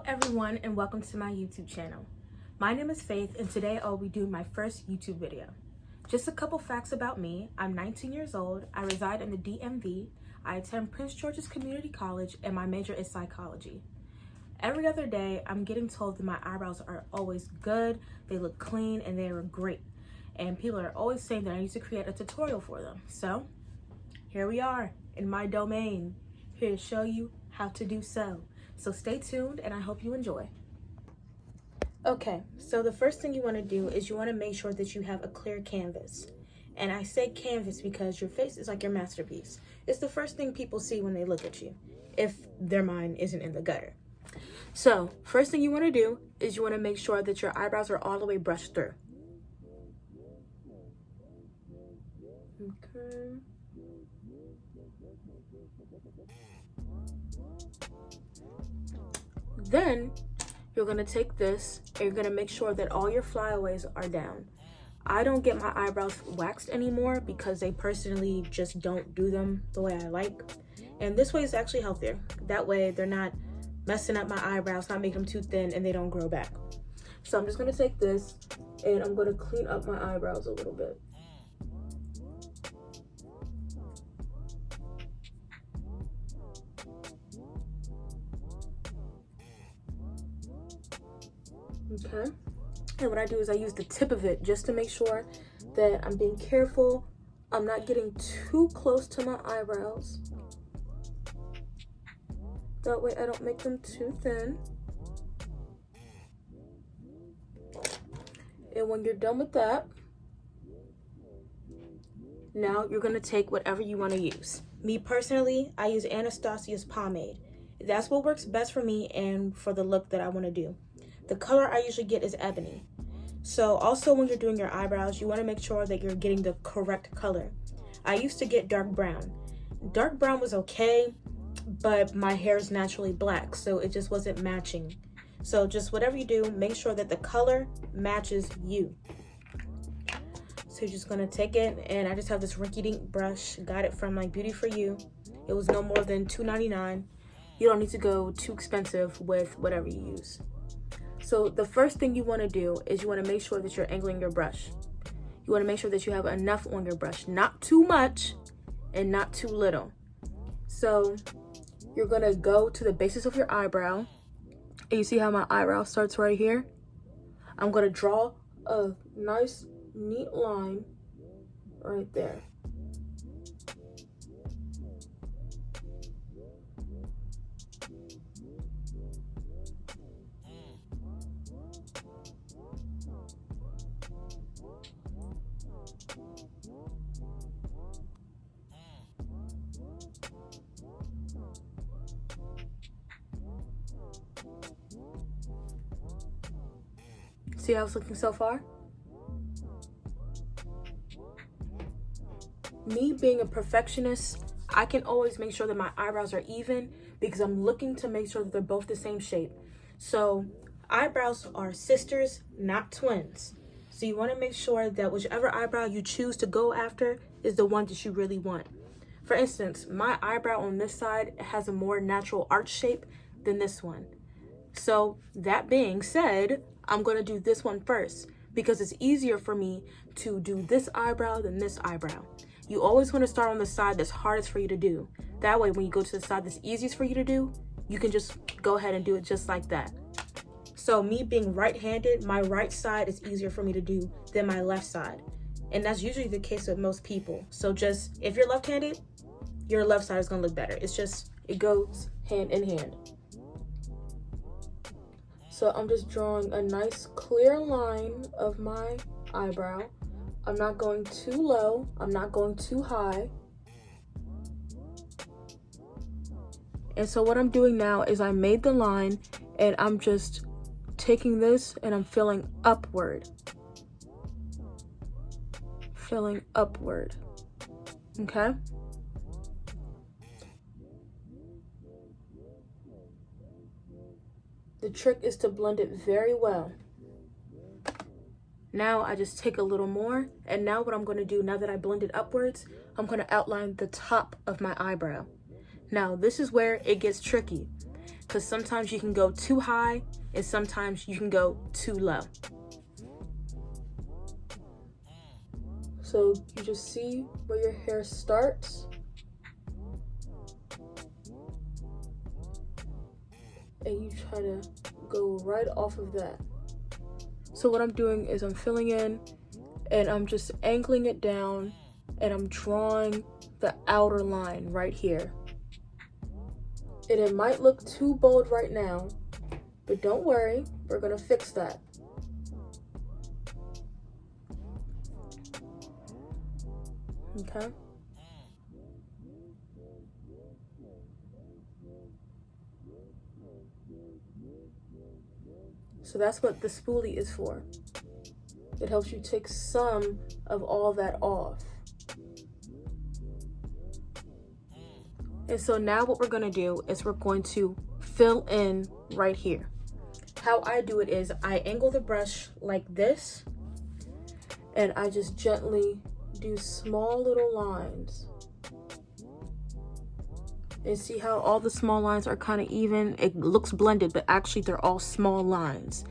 everyone, and welcome to my YouTube channel. My name is Faith, and today I'll be doing my first YouTube video. Just a couple facts about me. I'm 19 years old, I reside in the DMV, I attend Prince George's Community College, and my major is psychology. Every other day, I'm getting told that my eyebrows are always good, they look clean, and they are great. And people are always saying that I need to create a tutorial for them. So, here we are, in my domain, here to show you how to do so. So stay tuned, and I hope you enjoy. Okay, so the first thing you want to do is you want to make sure that you have a clear canvas. And I say canvas because your face is like your masterpiece. It's the first thing people see when they look at you, if their mind isn't in the gutter. So, first thing you want to do is you want to make sure that your eyebrows are all the way brushed through. Okay. Then you're going to take this and you're going to make sure that all your flyaways are down. I don't get my eyebrows waxed anymore because they personally just don't do them the way I like. And this way is actually healthier. That way they're not messing up my eyebrows, not making them too thin, and they don't grow back. So I'm just going to take this and I'm going to clean up my eyebrows a little bit. Okay, and what I do is I use the tip of it just to make sure that I'm being careful. I'm not getting too close to my eyebrows. That way I don't make them too thin. And when you're done with that, now you're gonna take whatever you wanna use. Me personally, I use Anastasia's pomade. That's what works best for me and for the look that I wanna do. The color I usually get is ebony. So also when you're doing your eyebrows, you want to make sure that you're getting the correct color. I used to get dark brown. Dark brown was okay, but my hair is naturally black, so it just wasn't matching. So just whatever you do, make sure that the color matches you. So you're just gonna take it, and I just have this rinky-dink brush. Got it from like Beauty For You. It was no more than $2.99. You don't need to go too expensive with whatever you use. So the first thing you want to do is you want to make sure that you're angling your brush. You want to make sure that you have enough on your brush, not too much and not too little. So you're going to go to the basis of your eyebrow. And you see how my eyebrow starts right here? I'm going to draw a nice, neat line right there. See how it's looking so far? Me being a perfectionist, I can always make sure that my eyebrows are even because I'm looking to make sure that they're both the same shape. So eyebrows are sisters, not twins. So you want to make sure that whichever eyebrow you choose to go after is the one that you really want. For instance, my eyebrow on this side has a more natural arch shape than this one. So that being said, I'm going to do this one first because it's easier for me to do this eyebrow than this eyebrow. You always want to start on the side that's hardest for you to do. That way, when you go to the side that's easiest for you to do, you can just go ahead and do it just like that. So me being right-handed, my right side is easier for me to do than my left side. And that's usually the case with most people. So just, if you're left-handed, your left side is going to look better. It's just, it goes hand in hand. So I'm just drawing a nice clear line of my eyebrow. I'm not going too low. I'm not going too high. And so what I'm doing now is I made the line and I'm just taking this and I'm filling upward. Filling upward. Okay? The trick is to blend it very well. Now I just take a little more, and now what I'm going to do, now that I blended upwards, I'm going to outline the top of my eyebrow. Now this is where it gets tricky. because sometimes you can go too high and sometimes you can go too low. So you just see where your hair starts. And you try to go right off of that. So what I'm doing is I'm filling in and I'm just angling it down and I'm drawing the outer line right here. And it might look too bold right now, but don't worry, we're gonna fix that. Okay? So that's what the spoolie is for. It helps you take some of all that off. And so now what we're gonna do is we're going to fill in right here. How I do it is I angle the brush like this and I just gently do small little lines. And see how all the small lines are kind of even? It looks blended, but actually they're all small lines.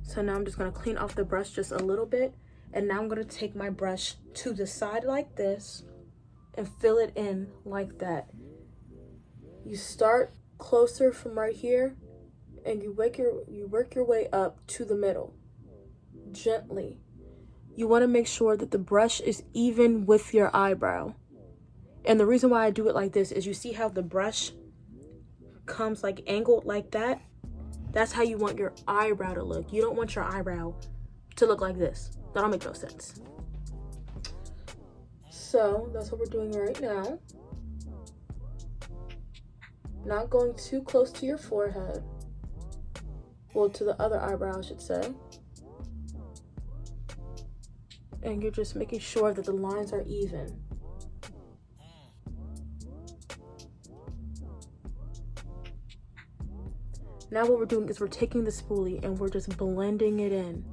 So now I'm just gonna clean off the brush just a little bit. And now I'm gonna take my brush to the side like this and fill it in like that. You start closer from right here and you work your way up to the middle, gently. You wanna make sure that the brush is even with your eyebrow. And the reason why I do it like this is you see how the brush comes like angled like that? That's how you want your eyebrow to look. You don't want your eyebrow to look like this. That'll make no sense. So that's what we're doing right now. Not going too close to your forehead. Well, to the other eyebrow, I should say. And you're just making sure that the lines are even. Now what we're doing is we're taking the spoolie and we're just blending it in.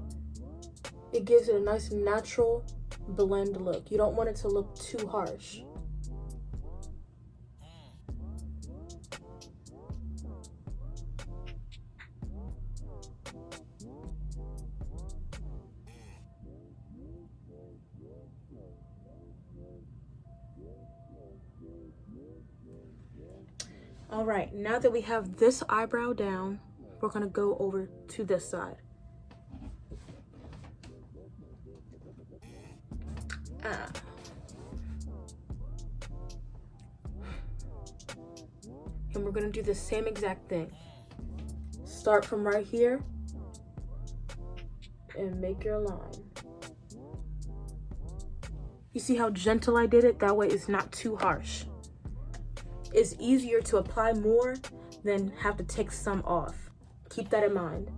It gives it a nice natural blend look. You don't want it to look too harsh. All right, now that we have this eyebrow down, we're gonna go over to this side. And we're gonna do the same exact thing. Start from right here and make your line. You see how gentle I did it? That way it's not too harsh. It's easier to apply more than have to take some off. Keep that in mind.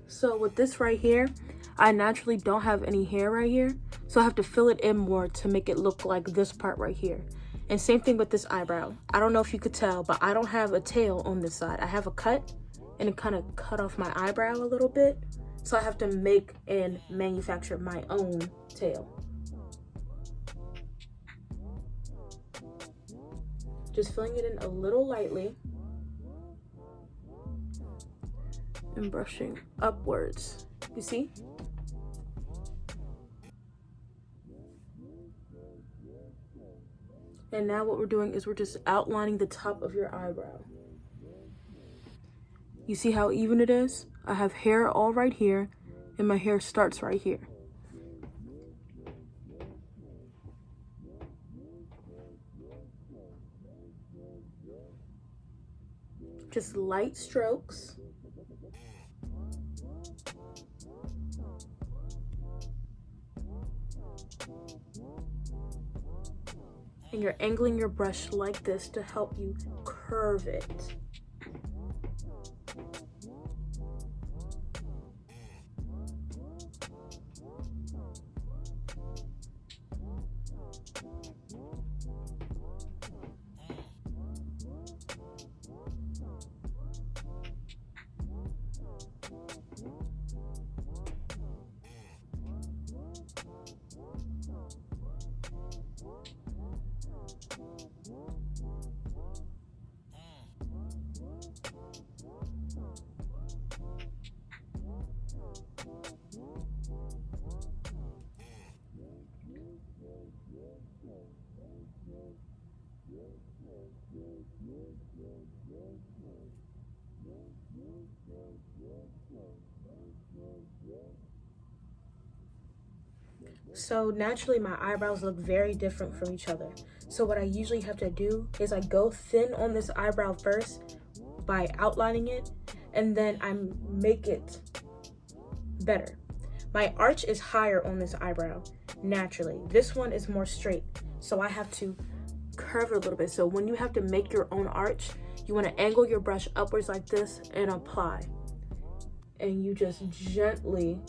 So with this right here, I naturally don't have any hair right here. So I have to fill it in more to make it look like this part right here. And same thing with this eyebrow. I don't know if you could tell, but I don't have a tail on this side. I have a cut and it kind of cut off my eyebrow a little bit. So I have to make and manufacture my own tail. Just filling it in a little lightly. And brushing upwards. You see? And now what we're doing is we're just outlining the top of your eyebrow. You see how even it is? I have hair all right here, and my hair starts right here. Just light strokes. And you're angling your brush like this to help you curve it. So naturally my eyebrows look very different from each other. So what I usually have to do is I go thin on this eyebrow first by outlining it, and then I make it better. My arch is higher on this eyebrow naturally. This one is more straight, so I have to curve it a little bit. So when you have to make your own arch, you want to angle your brush upwards like this and apply. And you just gently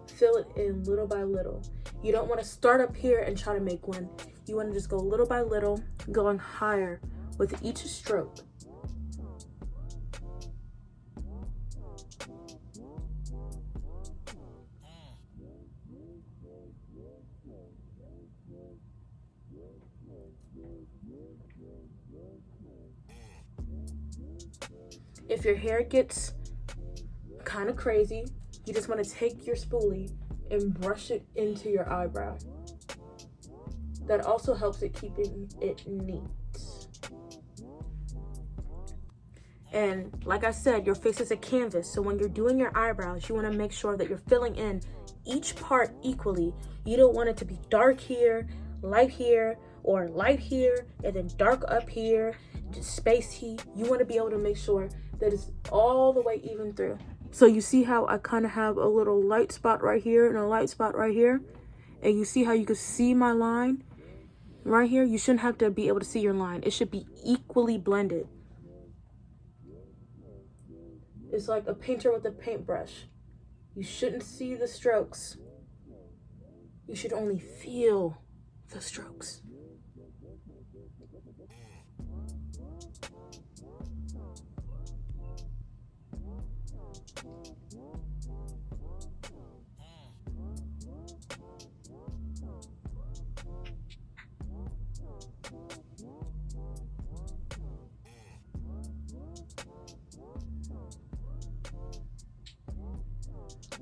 fill it in little by little. You don't want to start up here and try to make one. You want to just go little by little, going higher with each stroke. If your hair gets kind of crazy, you just want to take your spoolie and brush it into your eyebrow. That also helps it keeping it neat. And like I said, your face is a canvas, so when you're doing your eyebrows, you want to make sure that you're filling in each part equally. You don't want it to be dark here, or light here, and then dark up here, just spacey. You want to be able to make sure that it's all the way even through. So you see how I kind of have a little light spot right here and a light spot right here? And you see how you can see my line right here? You shouldn't have to be able to see your line. It should be equally blended. It's like a painter with a paintbrush. You shouldn't see the strokes. You should only feel the strokes.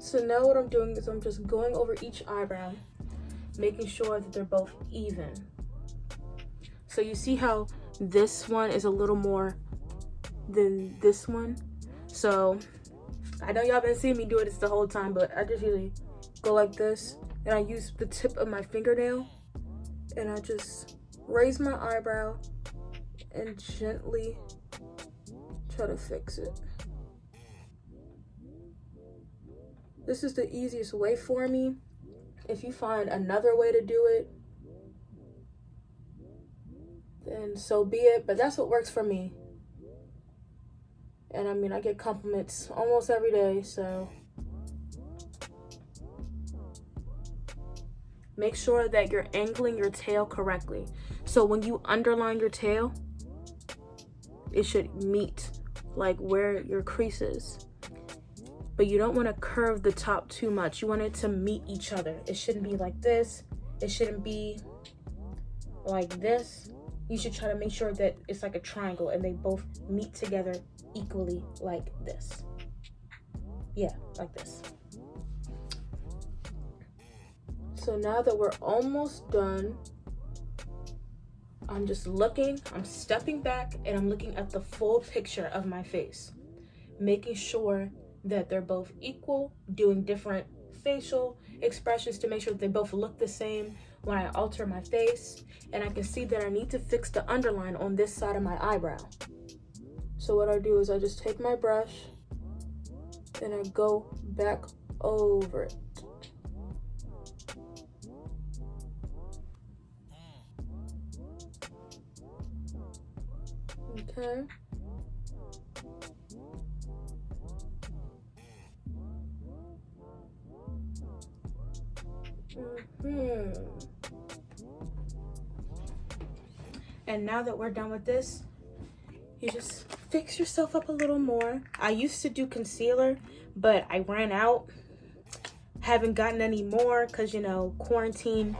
So now what I'm doing is I'm just going over each eyebrow, making sure that they're both even. So you see how this one is a little more than this one? So I know y'all been seeing me do this the whole time, but I just usually go like this, and I use the tip of my fingernail, and I just raise my eyebrow and gently try to fix it. This is the easiest way for me. If you find another way to do it, then so be it, but that's what works for me. And I mean, I get compliments almost every day, so make sure that you're angling your tail correctly. So when you underline your tail, it should meet like where your crease is. But you don't want to curve the top too much. You want it to meet each other. It shouldn't be like this. It shouldn't be like this. You should try to make sure that it's like a triangle and they both meet together equally like this. Yeah, like this. So now that we're almost done, I'm just looking, I'm stepping back, and I'm looking at the full picture of my face, making sure that they're both equal, doing different facial expressions to make sure that they both look the same when I alter my face. And I can see that I need to fix the underline on this side of my eyebrow. So what I do is I just take my brush and I go back over it. Okay. And now that we're done with this, you just fix yourself up a little more. I used to do concealer, but I ran out. Haven't gotten any more because, you know, quarantine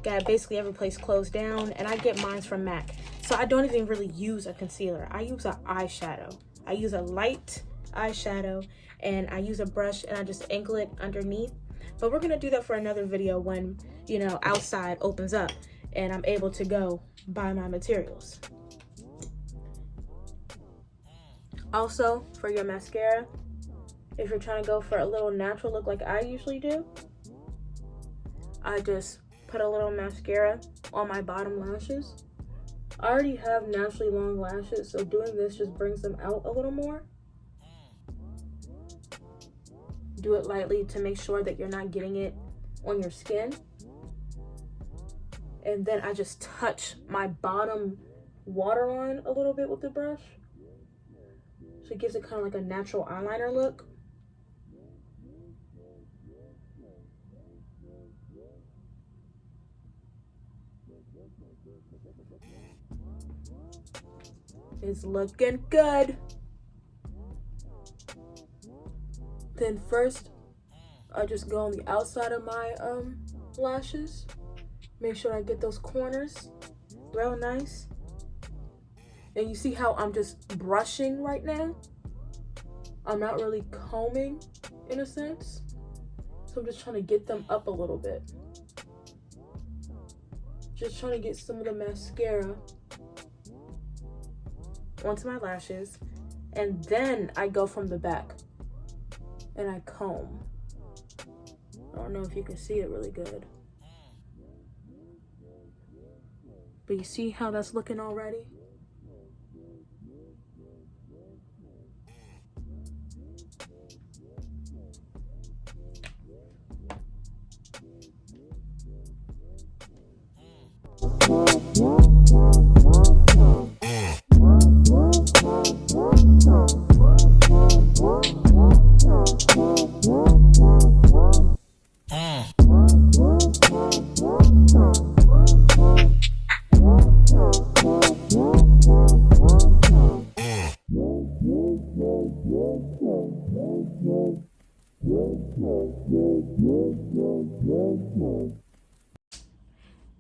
got basically every place closed down, and I get mine from MAC. So I don't even really use a concealer. I use an eyeshadow. I use a light eyeshadow, and I use a brush, and I just angle it underneath. But we're gonna do that for another video when, you know, outside opens up and I'm able to go buy my materials. Also, for your mascara, if you're trying to go for a little natural look like I usually do, I just put a little mascara on my bottom lashes. I already have naturally long lashes, so doing this just brings them out a little more. Do it lightly to make sure that you're not getting it on your skin. And then I just touch my bottom waterline a little bit with the brush. So it gives it kind of like a natural eyeliner look. It's looking good. Then first, I just go on the outside of my lashes. Make sure I get those corners real nice. And you see how I'm just brushing right now? I'm not really combing in a sense. So I'm just trying to get them up a little bit. Just trying to get some of the mascara onto my lashes. And then I go from the back and I comb. I don't know if you can see it really good. But you see how that's looking already?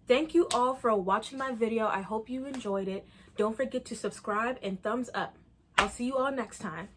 Thank you all for watching my video. I hope you enjoyed it. Don't forget to subscribe and thumbs up. I'll see you all next time.